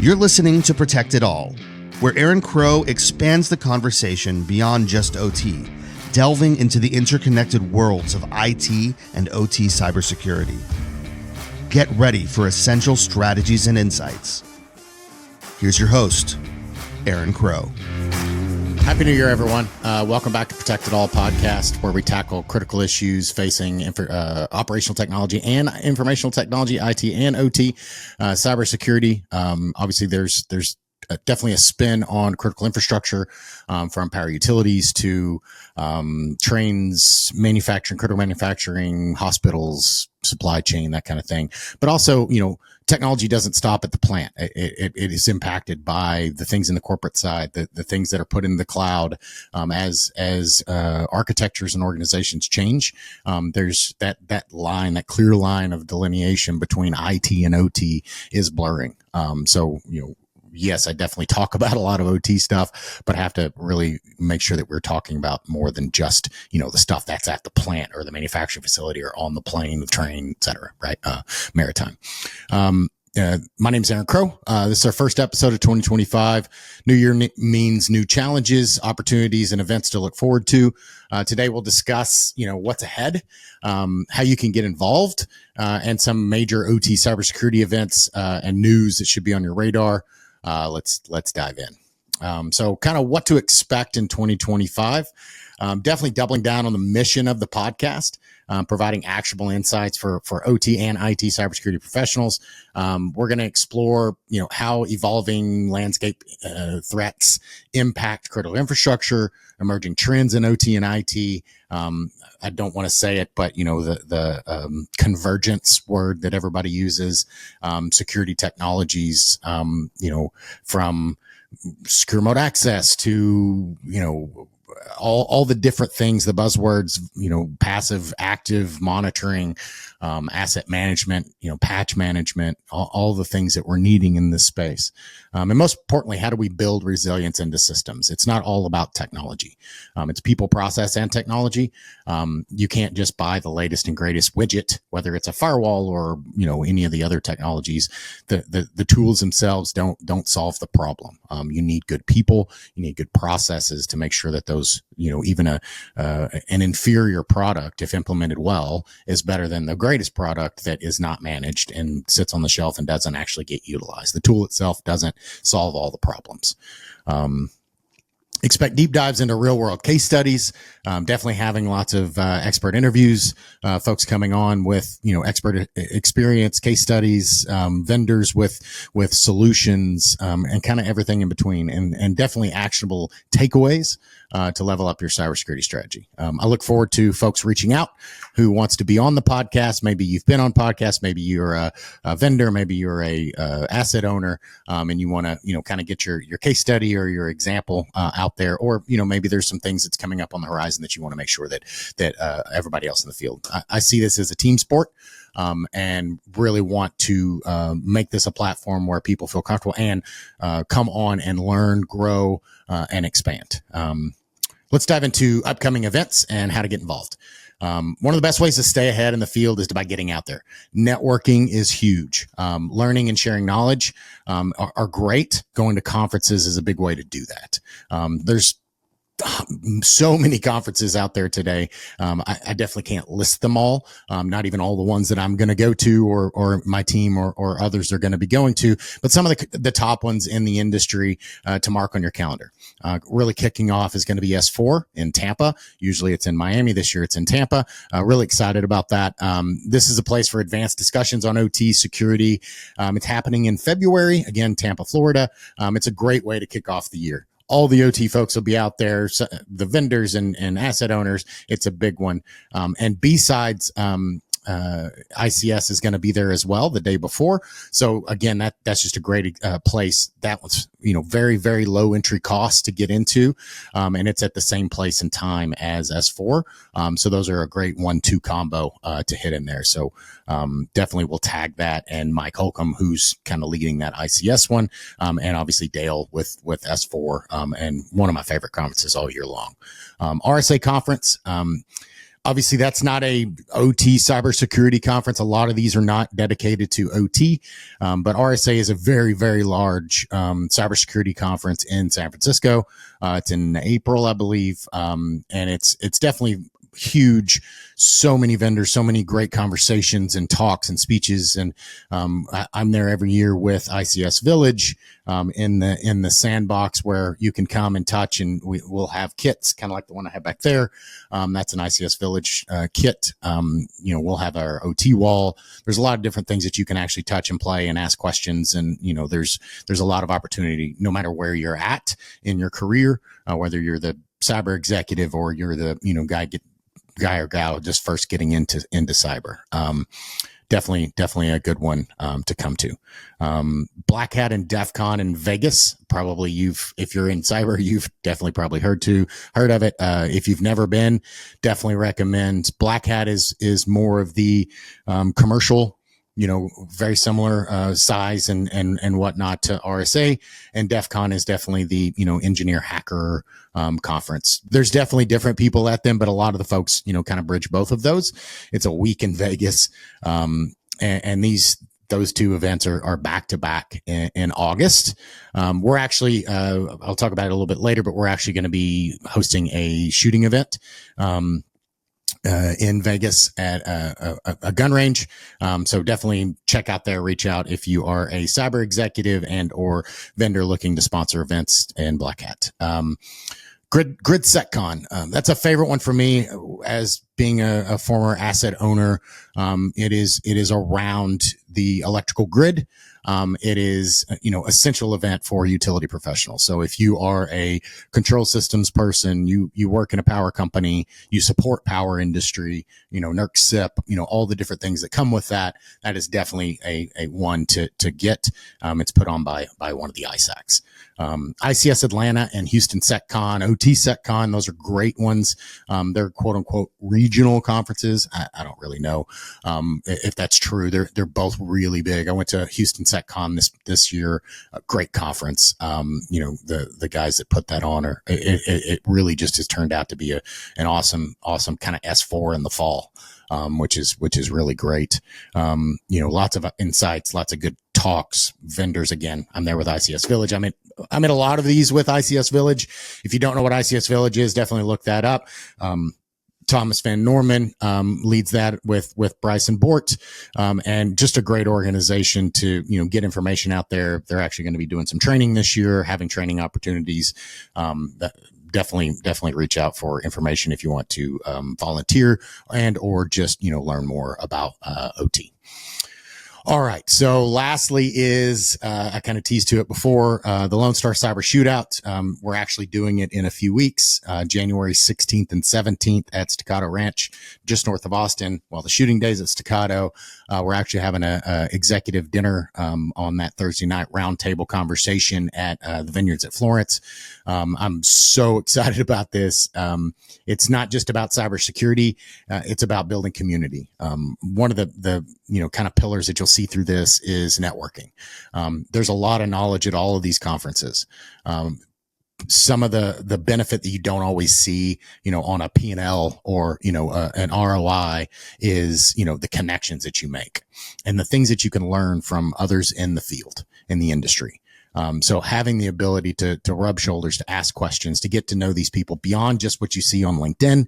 You're listening to Protect It All, where Aaron Crow expands the conversation beyond just OT, delving into the interconnected worlds of IT and OT cybersecurity. Get ready for essential strategies and insights. Here's your host, Aaron Crow. Happy New Year, everyone. Welcome back to Protect It All podcast, where we tackle critical issues facing operational technology and informational technology, IT and OT, cybersecurity. Obviously, there's definitely a spin on critical infrastructure, from power utilities to trains, critical manufacturing, hospitals, supply chain, that kind of thing. But also, technology doesn't stop at the plant. It is impacted by the things in the corporate side, the things that are put in the cloud. As architectures and organizations change, there's that clear line of delineation between IT and OT is blurring. Yes, I definitely talk about a lot of OT stuff, but I have to really make sure that we're talking about more than just, the stuff that's at the plant or the manufacturing facility or on the plane, the train, et cetera, right? Maritime. My name is Aaron Crow. This is our first episode of 2025. New year means new challenges, opportunities, and events to look forward to. Today we'll discuss, what's ahead, how you can get involved, and some major OT cybersecurity events and news that should be on your radar. Let's dive in. So kind of what to expect in 2025. Definitely doubling down on the mission of the podcast, providing actionable insights for OT and IT cybersecurity professionals. We're going to explore, how evolving landscape threats impact critical infrastructure, emerging trends in OT and IT. I don't want to say it, but the convergence word that everybody uses, security technologies, from secure remote access to, all the different things, the buzzwords, passive, active monitoring, asset management, patch management, all the things that we're needing in this space. And most importantly, how do we build resilience into systems? It's not all about technology. It's people, process, and technology. You can't just buy the latest and greatest widget, whether it's a firewall or, any of the other technologies. The tools themselves don't solve the problem. You need good people, you need good processes to make sure that those, even an inferior product, if implemented well, is better than the greatest product that is not managed and sits on the shelf and doesn't actually get utilized. The tool itself doesn't solve all the problems. Expect deep dives into real world case studies. Definitely having lots of expert interviews, folks coming on with, expert experience, case studies, vendors with solutions, and kind of everything in between, and definitely actionable takeaways to level up your cybersecurity strategy. I look forward to folks reaching out who wants to be on the podcast. Maybe you've been on podcasts, maybe you're a vendor, maybe you're a asset owner, and you want to, kind of get your case study or your example out there, or, maybe there's some things that's coming up on the horizon that you want to make sure that everybody else in the field. I see this as a team sport. And really want to make this a platform where people feel comfortable and come on and learn, grow, and expand. Let's dive into upcoming events and how to get involved. One of the best ways to stay ahead in the field is by getting out there. Networking is huge. Learning and sharing knowledge are great. Going to conferences is a big way to do that. There's so many conferences out there today. I definitely can't list them all. Not even all the ones that I'm going to go to or my team or others are going to be going to, but some of the top ones in the industry to mark on your calendar. Really kicking off is going to be S4 in Tampa. Usually it's in Miami. This year it's in Tampa. Really excited about that. This is a place for advanced discussions on OT security. It's happening in February, again, Tampa, Florida. It's a great way to kick off the year. All the OT folks will be out there, so the vendors and asset owners. It's a big one. And BSides ICS is going to be there as well the day before. So again, that's just a great place. That was, very, very low entry cost to get into. And it's at the same place and time as S4. So those are a great 1-2 combo to hit in there. So definitely we'll tag that, and Mike Holcomb, who's kind of leading that ICS one, and obviously Dale with S4, and one of my favorite conferences all year long. RSA conference. Obviously, that's not a OT cybersecurity conference. A lot of these are not dedicated to OT, but RSA is a very, very large cybersecurity conference in San Francisco. It's in April, I believe, and it's definitely huge. So many vendors, so many great conversations and talks and speeches, and I'm there every year with ICS Village in the sandbox where you can come and touch, and we'll have kits, kind of like the one I have back there. That's an ICS Village kit. We'll have our OT wall. There's a lot of different things that you can actually touch and play and ask questions, and there's a lot of opportunity no matter where you're at in your career, whether you're the cyber executive or you're the guy or gal just first getting into cyber. Definitely a good one to come to. Black Hat and DEFCON in Vegas. Probably if you're in cyber, you've definitely probably heard of it. If you've never been, definitely recommend. Black Hat is more of the commercial, very similar size and whatnot to RSA, and DEFCON is definitely the engineer hacker conference. There's definitely different people at them, but a lot of the folks kind of bridge both of those. It's a week in Vegas, and those two events are back to back in August. We're actually I'll talk about it a little bit later, but we're actually going to be hosting a shooting event in Vegas at a gun range. So definitely check out there, reach out if you are a cyber executive and or vendor looking to sponsor events in Black Hat. GridSecCon. That's a favorite one for me as being a former asset owner. It is around the electrical grid. It is, essential event for utility professionals. So if you are a control systems person, you work in a power company, you support power industry, NERC SIP, all the different things that come with that, that is definitely a one to get. It's put on by one of the ISACs. ICS Atlanta and Houston SecCon, OT SecCon, those are great ones. They're quote unquote regional conferences. I don't really know if that's true. They're both really big. I went to Houston SecCon this year, a great conference. The guys that put that on it really just has turned out to be an awesome kind of S4 in the fall. Which is really great. Lots of insights, lots of good talks, vendors. Again, I'm there with ICS Village. I'm in a lot of these with ICS Village. If you don't know what ICS Village is, definitely look that up. Thomas Van Norman leads that with Bryson Bort, and just a great organization to get information out there. They're actually going to be doing some training this year, having training opportunities. Definitely reach out for information if you want to volunteer and or just learn more about OT. All right. So lastly is, I kind of teased to it before, the Lone Star Cyber Shootout. We're actually doing it in a few weeks, January 16th and 17th at Staccato Ranch, just north of Austin. While the shooting days at Staccato, we're actually having a executive dinner, on that Thursday night roundtable conversation at, the Vineyards at Florence. I'm so excited about this. It's not just about cybersecurity. It's about building community. One of the kind of pillars that you'll see through this is networking. There's a lot of knowledge at all of these conferences. Some of the benefit that you don't always see, on a P&L or, an ROI is, the connections that you make and the things that you can learn from others in the field, in the industry. So having the ability to rub shoulders, to ask questions, to get to know these people beyond just what you see on LinkedIn,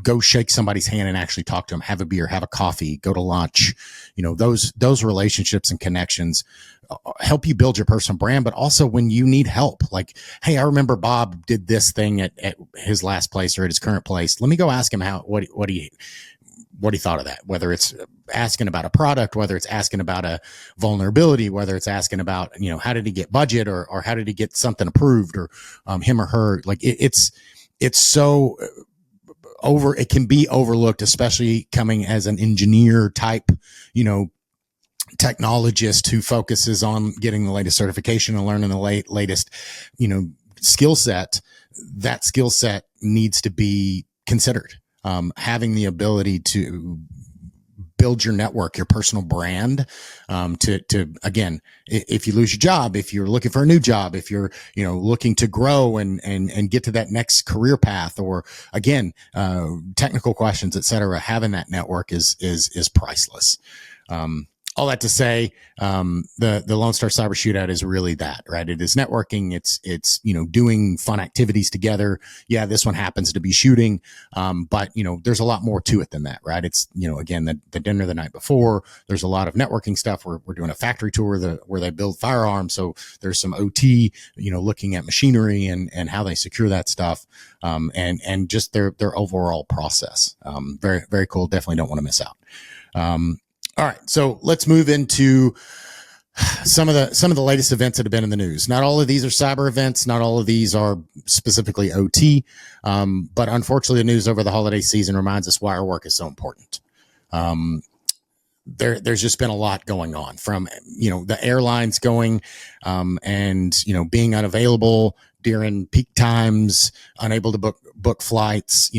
go shake somebody's hand and actually talk to them, have a beer, have a coffee, go to lunch. Those relationships and connections help you build your personal brand, but also when you need help, like, hey, I remember Bob did this thing at his last place or at his current place. Let me go ask him what he thought of that, whether it's asking about a product, whether it's asking about a vulnerability, whether it's asking about, how did he get budget or how did he get something approved or, him or her, like it's so it can be overlooked, especially coming as an engineer type, technologist who focuses on getting the latest certification and learning the latest, skill set. That skill set needs to be considered. Having the ability to build your network, your personal brand, to again, if you lose your job, if you're looking for a new job, if you're, looking to grow and get to that next career path, or again, technical questions, et cetera, having that network is priceless. All that to say, the Lone Star Cyber Shootout is really that, right? It is networking. It's doing fun activities together. Yeah, this one happens to be shooting, but there's a lot more to it than that, right? It's again, the dinner the night before. There's a lot of networking stuff. We're doing a factory tour where they build firearms, so there's some OT, looking at machinery and how they secure that stuff, and just their overall process. Very, very cool. Definitely don't want to miss out. All right, so let's move into some of the latest events that have been in the news. Not all of these are cyber events. Not all of these are specifically OT. But unfortunately, the news over the holiday season reminds us why our work is so important. There's just been a lot going on, from the airlines going and being unavailable during peak times, unable to book flights,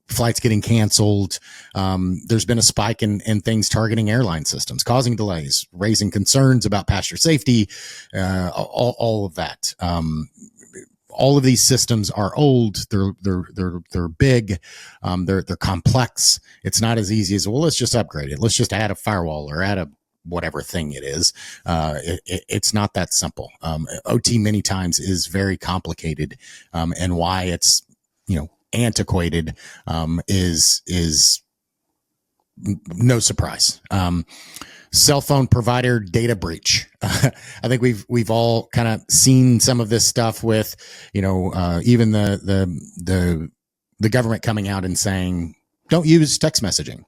flights getting canceled. There's been a spike in things targeting airline systems, causing delays, raising concerns about passenger safety, all of that. All of these systems are old. They're big. They're complex. It's not as easy as, well, let's just upgrade it. Let's just add a firewall or add a whatever thing it is. It's not that simple. OT many times is very complicated, and why it's, antiquated, is no surprise. Cell phone provider data breach. I think we've all kind of seen some of this stuff with, even the government coming out and saying, don't use text messaging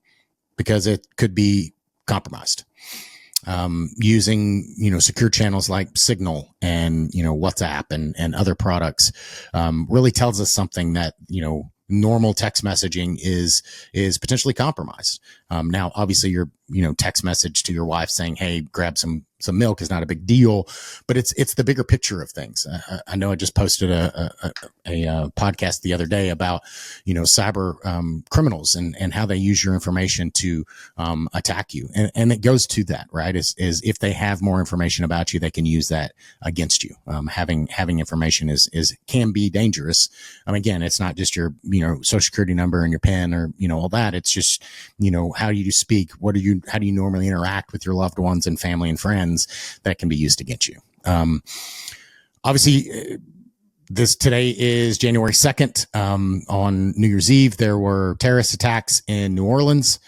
because it could be compromised. Using, secure channels like Signal and, WhatsApp and other products, really tells us something that, normal text messaging is potentially compromised. Now, obviously your, text message to your wife saying, hey, grab some milk is not a big deal, but it's the bigger picture of things. I know I just posted a podcast the other day about, cyber criminals and how they use your information to attack you. And it goes to that, right? Is if they have more information about you, they can use that against you. Having information can be dangerous. Again, it's not just your, social security number and your PIN or, all that. It's just, how do you speak? How do you normally interact with your loved ones and family and friends that can be used against you? Obviously, today is January 2nd. On New Year's Eve, there were terrorist attacks in New Orleans.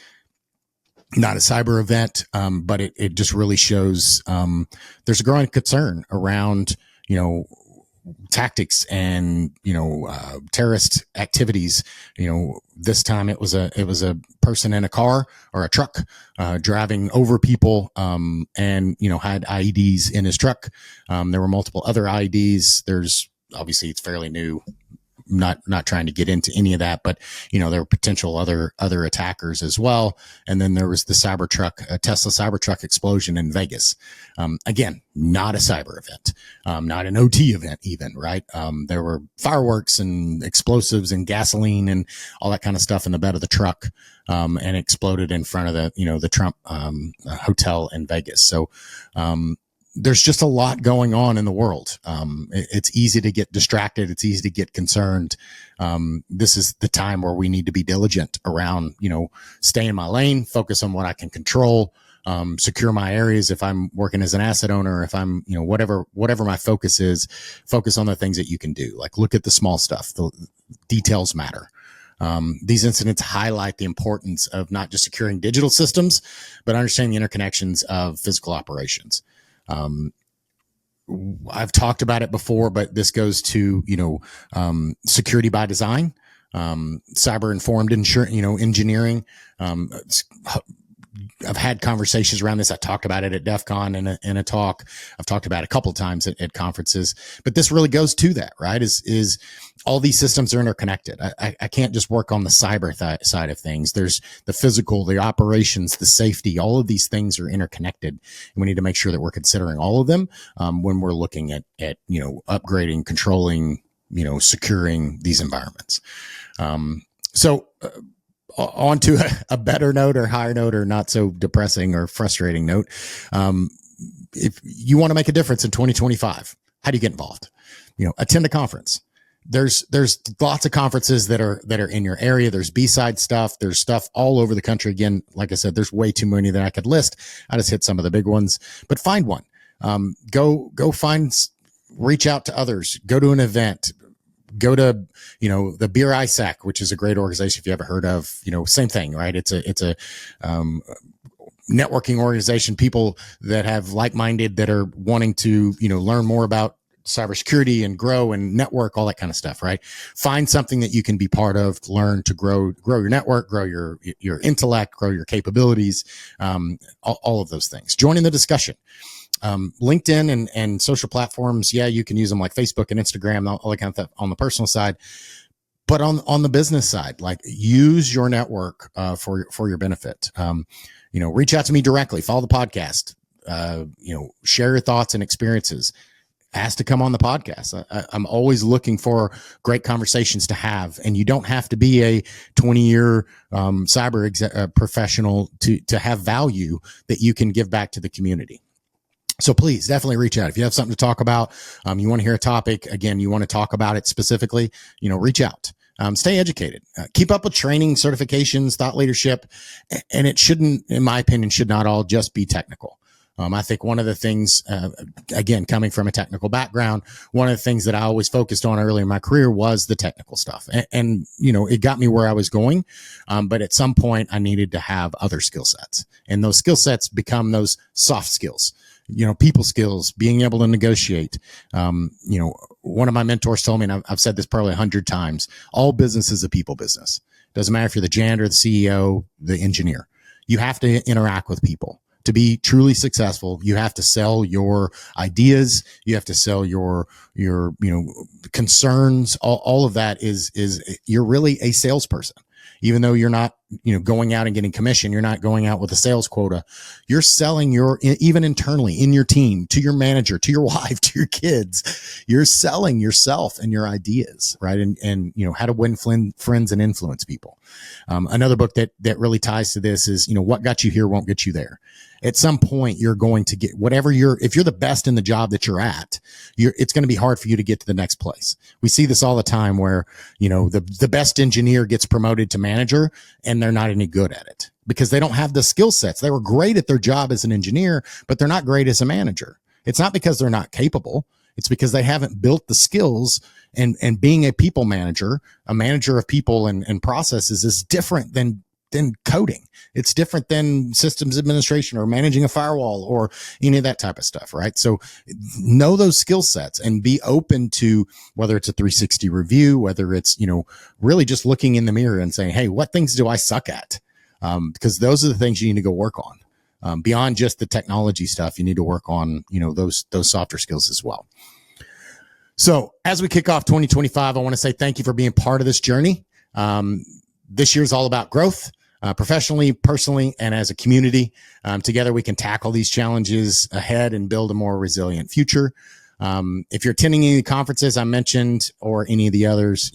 Not a cyber event, but it just really shows there's a growing concern around, tactics and, terrorist activities. This time it was a person in a car or a truck, driving over people, and, had IEDs in his truck. There were multiple other IEDs. Obviously it's fairly new. Not trying to get into any of that, but there were potential other attackers as well. And then there was the Tesla Cybertruck explosion in Vegas. Again, not a cyber event, not an OT event even, right? There were fireworks and explosives and gasoline and all that kind of stuff in the bed of the truck, and exploded in front of the Trump hotel in Vegas. So there's just a lot going on in the world. It's easy to get distracted. It's easy to get concerned. This is the time where we need to be diligent around, stay in my lane, focus on what I can control, secure my areas. If I'm working as an asset owner, if I'm, whatever my focus is, focus on the things that you can do. Like look at the small stuff. The details matter. These incidents highlight the importance of not just securing digital systems, but understanding the interconnections of physical operations. I've talked about it before, but this goes to, security by design, cyber informed engineering. I've had conversations around this. I talked about it at DEFCON in a talk. I've talked about it a couple of times at conferences, but this really goes to that, right? Is all these systems are interconnected. I can't just work on the cyber side of things. There's the physical, the operations, the safety, all of these things are interconnected. And we need to make sure that we're considering all of them, when we're looking at upgrading, controlling, securing these environments. on to a better note or higher note or not so depressing or frustrating note. If you want to make a difference in 2025, how do you get involved? Attend a conference. There's lots of conferences that are in your area. There's BSides stuff. There's stuff all over the country. Again, like I said, there's way too many that I could list. I just hit some of the big ones, but find one. Go find, reach out to others, go to an event, go to, the Beer ISAC, which is a great organization. If you ever heard of, same thing, right? It's a networking organization, people that have like-minded that are wanting to, learn more about cybersecurity and grow and network, all that kind of stuff, right? Find something that you can be part of, learn to grow your network, grow your intellect, grow your capabilities, all of those things. Join in the discussion. LinkedIn and social platforms, yeah, you can use them like Facebook and Instagram, all that kind of stuff on the personal side. But on the business side, like use your network for your benefit. Reach out to me directly, follow the podcast, share your thoughts and experiences. Ask to come on the podcast. I'm always looking for great conversations to have, and you don't have to be a 20-year cyber professional to have value that you can give back to the community. So please definitely reach out. If you have something to talk about, you want to hear a topic, again, you want to talk about it specifically, reach out. Stay educated. Keep up with training, certifications, thought leadership, and it shouldn't, in my opinion, should not all just be technical. I think one of the things, again, coming from a technical background, one of the things that I always focused on early in my career was the technical stuff. And it got me where I was going. But at some point I needed to have other skill sets, and those skill sets become those soft skills, people skills, being able to negotiate. One of my mentors told me, and I've said this probably 100 times, all business is a people business. Doesn't matter if you're the janitor, the CEO, the engineer, you have to interact with people. To be truly successful, you have to sell your ideas. You have to sell your concerns. All of that is you're really a salesperson. Even though you're not, going out and getting commission, you're not going out with a sales quota. You're selling even internally in your team, to your manager, to your wife, to your kids. You're selling yourself and your ideas, right? And how to win friends and influence people. Another book that really ties to this is, what got you here won't get you there. At some point, you're going to get if you're the best in the job that you're at, it's going to be hard for you to get to the next place. We see this all the time where, the best engineer gets promoted to manager and they're not any good at it because they don't have the skill sets. They were great at their job as an engineer, but they're not great as a manager. It's not because they're not capable. It's because they haven't built the skills, and being a people manager, a manager of people and processes is different than coding. It's different than systems administration or managing a firewall or any of that type of stuff, right? So know those skill sets and be open to whether it's a 360 review, whether it's, really just looking in the mirror and saying, hey, what things do I suck at? Because those are the things you need to go work on. Beyond just the technology stuff, you need to work on, those softer skills as well. So as we kick off 2025, I want to say thank you for being part of this journey. This year's all about growth. Professionally, personally, and as a community. Together we can tackle these challenges ahead and build a more resilient future. If you're attending any of the conferences I mentioned or any of the others,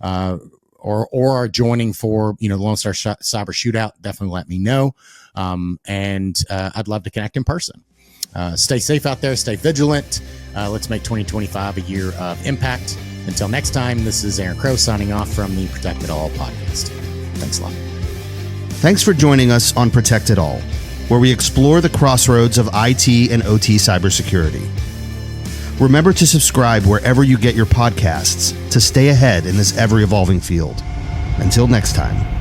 or are joining for, Lone Star Cyber Shootout, definitely let me know. And I'd love to connect in person. Stay safe out there, stay vigilant. Let's make 2025 a year of impact. Until next time, this is Aaron Crow signing off from the Protect It All podcast. Thanks a lot. Thanks for joining us on Protect It All, where we explore the crossroads of IT and OT cybersecurity. Remember to subscribe wherever you get your podcasts to stay ahead in this ever-evolving field. Until next time.